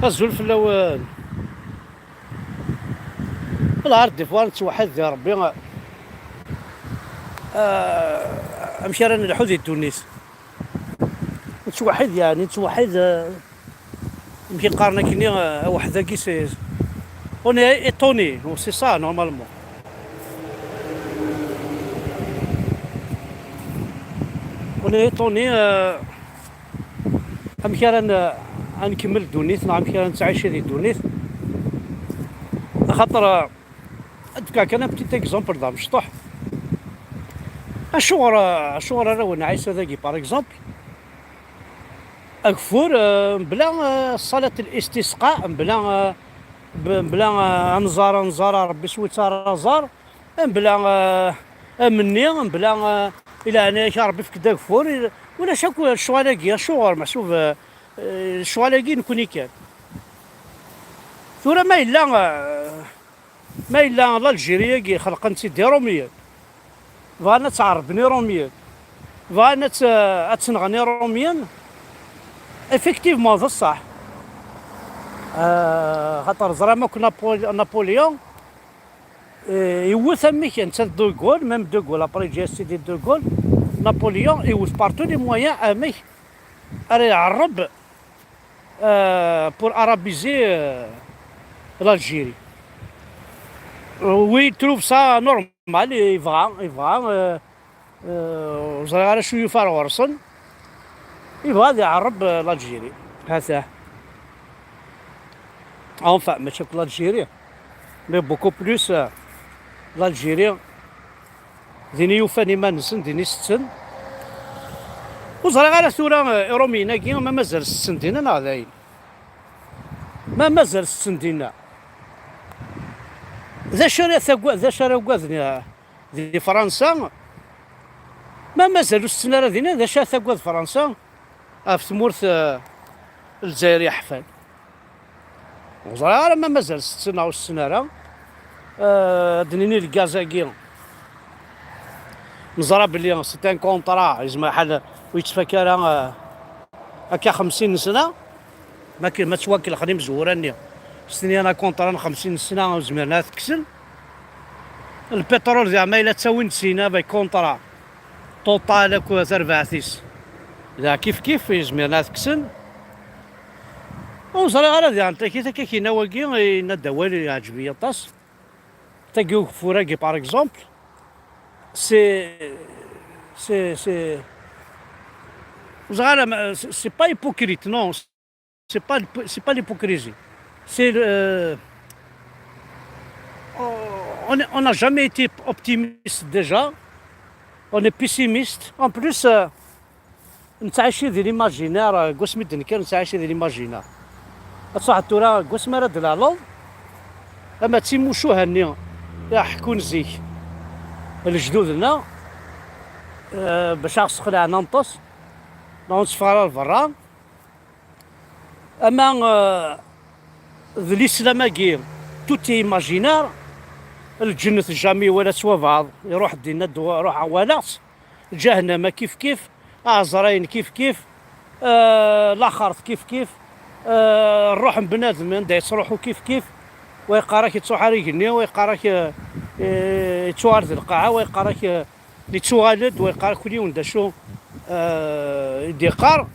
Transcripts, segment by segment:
الزول في الاول العرض دي فوار نتوحد يا ربي. امشي رانا نلحو ديال تونس نتوحد يعني نتوحد. يمكن قارنا كني وحده كي سي اون ايطوني سي سا نورمالمون. اون ايطوني امشي رانا غنكمل دونيت امشي رانا نتعايش هذه دونيت خاطر هكاك انا بتيت اكزومبل دار مشطوح الشغل راه وانا عايش هذاكي باغ اكزومبل اكفور بلا صلاة الاستسقاء بلا نزار ربي سويتها زار بلا مني بلا الى انا ربي فيك داكفور ولا شكو الشغلاكي شغل محسوب الشغلاكي نكوني كان ثورة ما الا الجيريا كي خلقن سيدي روميات فانا تعربني روميات فانا تنغني روميان افكتيفمون هذا الصح. خاطر زعما كنا نابوليون يوث اميك انت دوغول ميم دوغول ابري جي سيدي دوغول نابوليون يوث بارتو لي مويان اميك راه يعرب بور ارابيزي l'Algérie. Oui, il trouve ça normal, il va. زرا شو يفار ورسن يبغى يعرب l'Algérie هذا. Enfin, ماشي في l'Algérie, mais beaucoup plus l'Algérie. ديني يوفاني ما نسن ديني ستن وزرا غير ثورة رومينا كي ما مازال ستن دينا ناضاين ما مازال ستن دينا ذا شرا دي فرنسا ما مازالوا السنة دينا ذا شا ثقوى فرنسا في ثمورث الجزائر يا حفان وزرا ما مازال السنة والسنة دنيني الكازاكي نزرا بلي سيت ان كونطرا يزما حال ويتفكر هكا 50 سنة ما توكل خلي مزوراني سني انا كونطرا 50 سنة وزمرنا تكسل البترول زعما الا تساوي نسينا باي كونطرا توطال كو تربعثيس ذا كيف يزمرنا تكسل وصرا غير انت كي كاين واكي ندوال يعجبني طاس تاكيو فوراكي باغ اكزومبل c'est c'est pas hypocrite, non, c'est pas l'hypocrisie, c'est on n'a jamais été optimiste déjà, on est pessimiste en plus. نتعايشي ذي ليماجينير قسمي دنكر نتعايشي ذي ليماجينير صح تورا قسم راد العلوض اما تيموشو هاني يا حكون زيك الجدودنا باش نسخلع ننطس نصفر الفران اما ذي الاسلام كي توتي ايماجينار الجنة الجامي ولا سوا بعض يروح دينا الدواء روح عوالات جهنم كيف عزرين كيف الاخر كيف الروح من بنادم ندايس روحو كيف ويقراك يتصوح ريقني ويقراك يتوارد القاعة ويقراك يتوالد ويقراك كل يوم داشو يديقار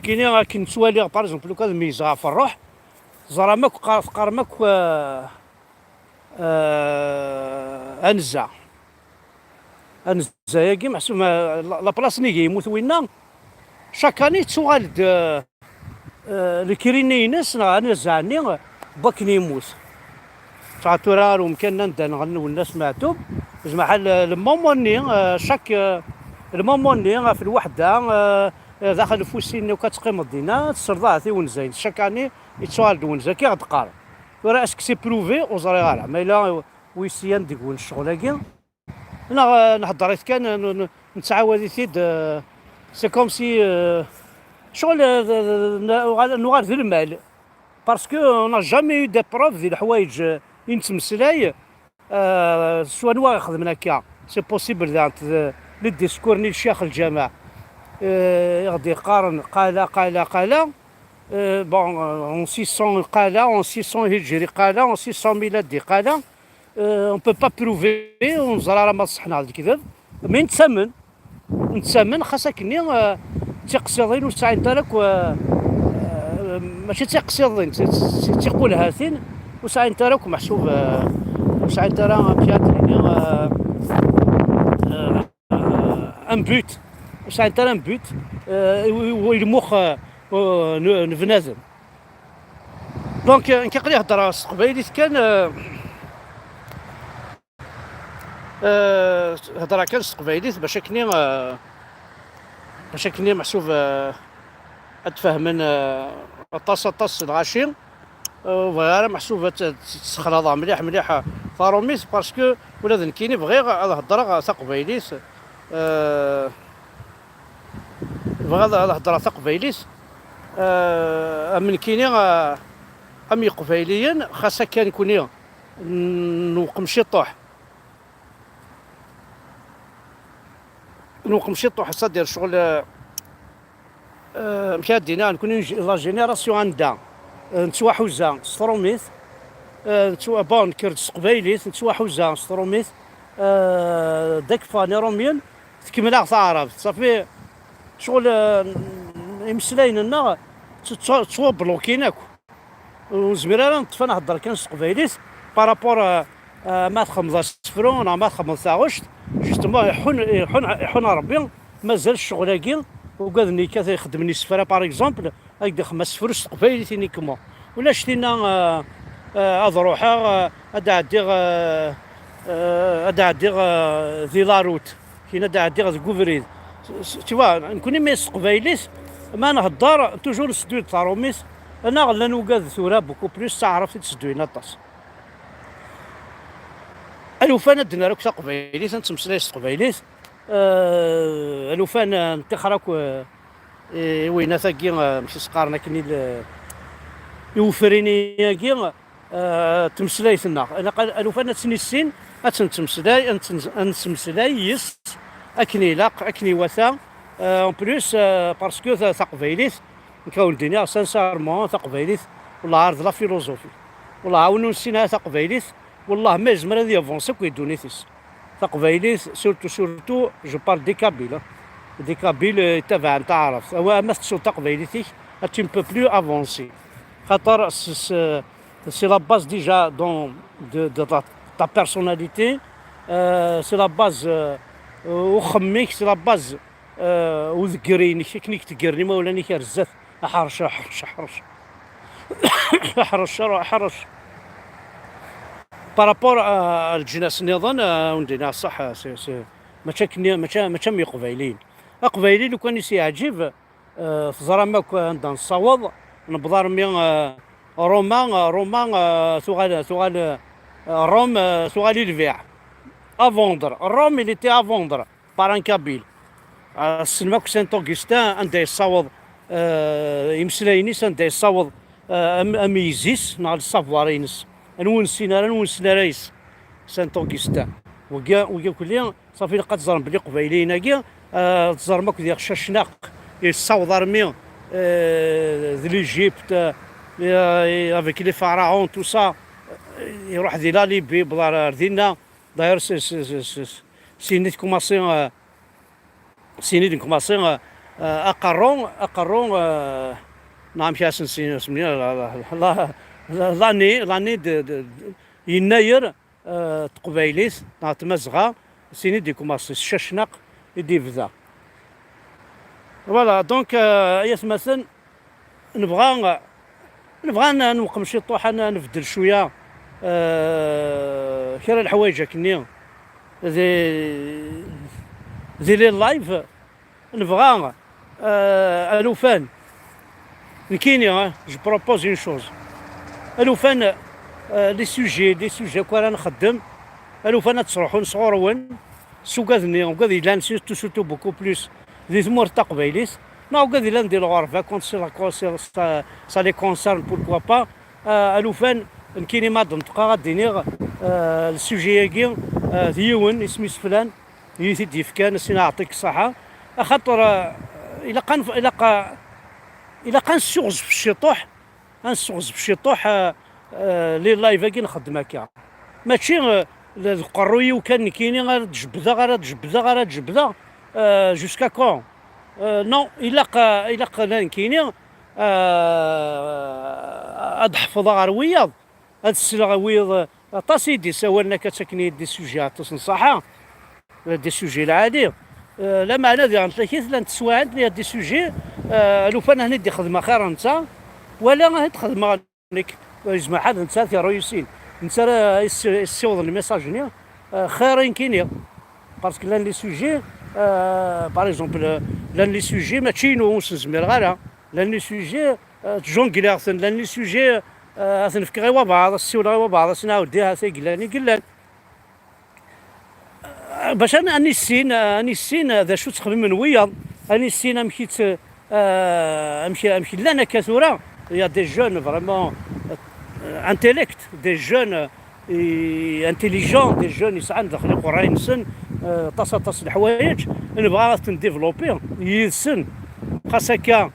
كاينين كي نتوالي باغ اكزومبل لو كان ميزا في الروح زرا قارمك انزا ياكي محسوب لا بلاص نيكي يموت وينا شاكاني توالد الكريني ناس نزعني باكني يموت تعترار ومكان نغنوا الناس معتوب زعما حال الموموني شاك الموموني في الوحده داخل الفوسين وكتقيم الدينا تصرضاتي ونزاين شاكاني يتسوالد ونزا كي غتقار وراه اسك سي بروفي وزري غالا ما الا ويسيان ديك الشغل انا نهضر كان نتعاود يثيد سي كوم سي شغل نوار ذي المال باسكو انا جامي يو دي بروف ذي الحوايج ينتمسلاي سوا نوا خدمنا هكا سي بوسيبل ذات لي ديسكور ني الشيخ الجامع يغدي يقارن قال بون اون 600 قاله، اون 600 هجري قاله، اون 600 ميلادي قاله. اون بو با بروفي ونزرى راه ما صحنا على الكذب، مي نتسامن خاصك كني تيقصيضين وساعين تراك ماشي تيقصيضين تيقول هاتين وساعين تراك محسوب وساعين ترى مشات ان بوت وساعين ترى ان بوت ويلمخ نفنازم. دونك كيقدر يهضر قبيليت كان هضره كان قبيليت باش كني محسوب اتفاهمن طاس الغاشي وغير محسوبه تسخلاضه مليح مليح فاروميس باسكو ولاد نكيني بغي الهضره تاع قبيليت بغا الهضره تاع قبيليت من كيني امي قبيليا خاصها كان يكون نوقم شي طوح صدير شغل مشات دينا نكون لا جينيراسيون عندها نتوا حوزه ستروميث نتوا بون كرد قبيليت نتوا حوزه ستروميث داك فاني روميان تكملها تعرف صافي شغل يمسلاين لنا توا بلوكيناك وزميرا نطفى نهضر كان قبيليت بارابور ما 15 فرون ما 15 جوستومون يحون ربي مازال الشغل كاين وقاد نيكا تيخدمني سفره باغ اكزومبل هكذا 5 فلوس قبيليت نيكمون ولا شتينا هاد روحها هاد عديغ ذي لاروت كاين هاد عديغ كوفريد تيوا نكوني ميس قبيليت ما نهضر توجور نسدوي طاروميس انا غلا نوقاد ثورا بوكو بلوس تعرف تسدوينا طاس الوفان الدنا راك قبيليت نتمسلايش قبيليت الوفان نتخراك وين ثاكي ماشي سقارنا كني يوفريني كي تمسلايتنا انا قال الوفان تسنيسين نتمسلاي يس اكني لاق اكني وثا اون بلوس باسكو تاع قبيليت نكون الدنيا سانسارمون تاع قبيليت والله عارض لا فيلوزوفي والله عاونو نسينا تاع قبيليت والله ما يزمر هذا يافونسي كيدونيتيس تاع قبيليت سورتو جو بارل دي كابيل تبع نتا عرفت هو ما تسو تاع قبيليتيك tu ne peux plus avancer خاطر سي لا باز ديجا دون دو ta personnalité سي لا باز وخميك سي لا باز وذكريني كيك تقرني ما ولاني كرزات احرش بارابور الجناس النظام وندينا صح سي ماشي مي قبايلين قبايلين لو كان يعجب في زراماك عندنا نصوض نبضر مي رومان ثغال روم ثغال البيع افوندر روم اللي تي افوندر باران كابيل السلماك سانت اوغستان عنده يصوض يمسلاينيس عنده يصوض اميزيس مع الصافوارينس نونسينا رايس سانت اوغستان وكا كليا صافي لقات زرم بلي قبايلين هكا تزرمك ديال الشاشناق يصوض رمي ذي ليجيبت افيك لي فراعون تو سا يروح دي لا ليبي بلا ردينا داير سينيت كوماسي اقرون نعم شاسن سمي لاني يناير تقبايليت تمزغه سيني دي كوماسي الشاشناق يدي بدا فوالا دونك يثمثل نبغى نوقم شي طوح انا نفدل شويه كرا الحوايج كني ذي لي لايف نبغى الوفان نكيني جو بروبوز اون شوز الوفان لي سوجي كون نخدم الوفان تروحوا نصورون سوكادني وكادي لان سورتو بوكو بلوس ذي ثمور تاع قبايليت وكادي لان ندير الغرفه كونت سا لي كونسيرن بوركوا با الوفان نكيني ما دنطقه غاديني السوجي كي ديون اسميس فلان يثيد يفكان سي نعطيك الصحه خاطر الا الا كنسوغز في الشطوح، غنسوغز في الشطوح لي لايف كي نخدم هكا، ماشي القروي وكان كاينين غير تجبده غير تجبده غير تجبده جوسكا كون. نو الا كاينين هاد حفظها غير وياض، هاد السلعه وياض طاسيدي سوالنا كتاكني دي سوجي تصنصحها دي سوجي العادي. لا معنى ديال نتلاكيت لا نتسوى عندي دي سوجي لو فان هنا دي خدمه خير انت ولا غادي تخدم لك جماعه حد انت رويسين انت السيوض الميساجني خيرين كاينين باسكو لان لي سوجي باغ اكزومبل لان لي سوجي ماشي نوس نزمير غير لان لي سوجي تجونكليغ لان لي سوجي تنفكي غير بعض السيول غير بعض سنعاوديها قلاني قلان باش انا اني ذا شو تخدم من ويا اني السين مشيت امشي لنا كثوره يا دي جون فريمون انتيليكت دي جون انتيليجون دي جون يسعى داخل قرين سن طاس الحوايج نبغى تنديفلوبي يسن خاص هكا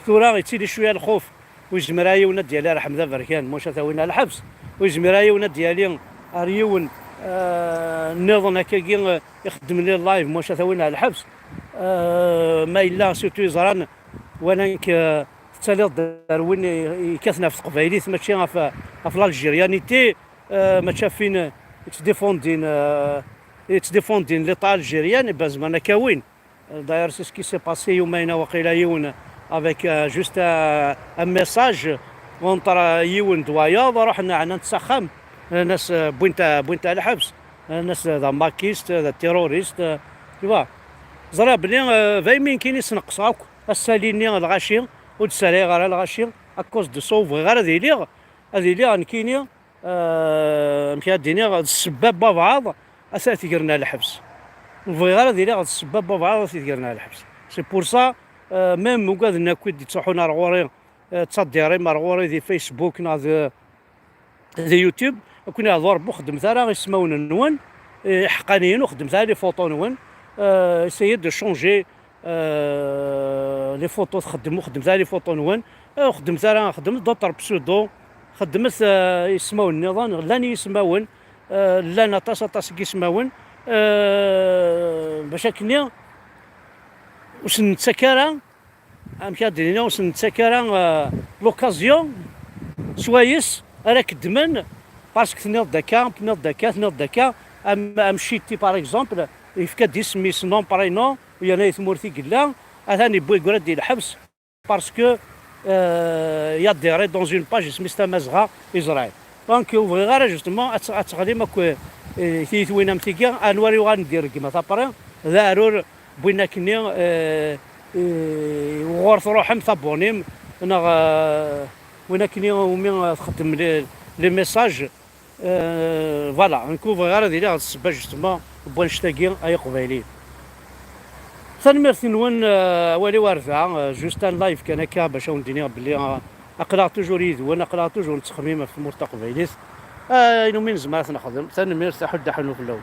كثوره يتيلي شويه الخوف ويجمرايا ولاد ديالي راه حمزه بركان موش ثاوينا الحبس ويجمرايا ولاد ديالي ريون النظام هكا يخدم لي اللايف موش ثاوينا الحبس ما الا سيرتو يزران وانا تالي داروين يكاثنا في قبايليت ماشي في الالجيريانيتي ما فين يتديفوندين ليطا الجيريان بازمانا كاوين داير سي سكي سي باسي يومين وقيلا يون افيك جوست ان ميساج ونطر يون دواياض رحنا عنا نتسخم ناس بوينتا الحبس ناس ذا ماكيست ذا تيروريست تيوا زرا بلي فايمين كاين يسنقصاك الساليني الغاشي ودسالي غير الغاشي اكوز دو صوف غير هذه لي كاينين مشى ديني السباب بعض اساتي قرنا الحبس نبغي غير هذه لي السباب بعض اساتي قرنا الحبس سي بور سا ميم وكاد ناكل تصحونا رغوري تصديري مرغوري دي فيسبوك نا دي يوتيوب كنا ضرب خدمت راه يسمون النون حقانيين وخدمت لي فوطو نون اسيي دو شونجي لي فوطو خدمت لي فوطو نون خدمت راه خدمت دوطر بسودو خدمت يسمون النظام لاني يسمون لا طاس كيسمون باش كني واش نتسكر مشى دينا واش نتسكر لوكازيون سوايس راك دمن باسكو تنيض داكا مشيتي باغ اكزومبل يفكا دي سميس نون برينون ويا نايت مورتي قلا اثاني بوي كراد ديال الحبس باسكو يا ديري دون اون باج سميتها مزغه اسرائيل دونك بغي غير جوستومون اتغادي ماكو تيت وين امتيكا انواري وغندير كيما تابري ضرور بوينا كني وغورث روحهم ثابونيم انا وين كني ومن خدم لي ميساج فوالا نكوفر غير هذه هاد السبه جوستومون بغا نشتاقي اي قبايلي ثاني ميرسي نون والي وارثه جوست ان لايف كان هكا باش نديني بلي اقرا توجور يدوان اقرا توجور التخميم في مورتا قبايليت انو من زمان نخدم ثاني ميرسي حد حنو في الاول.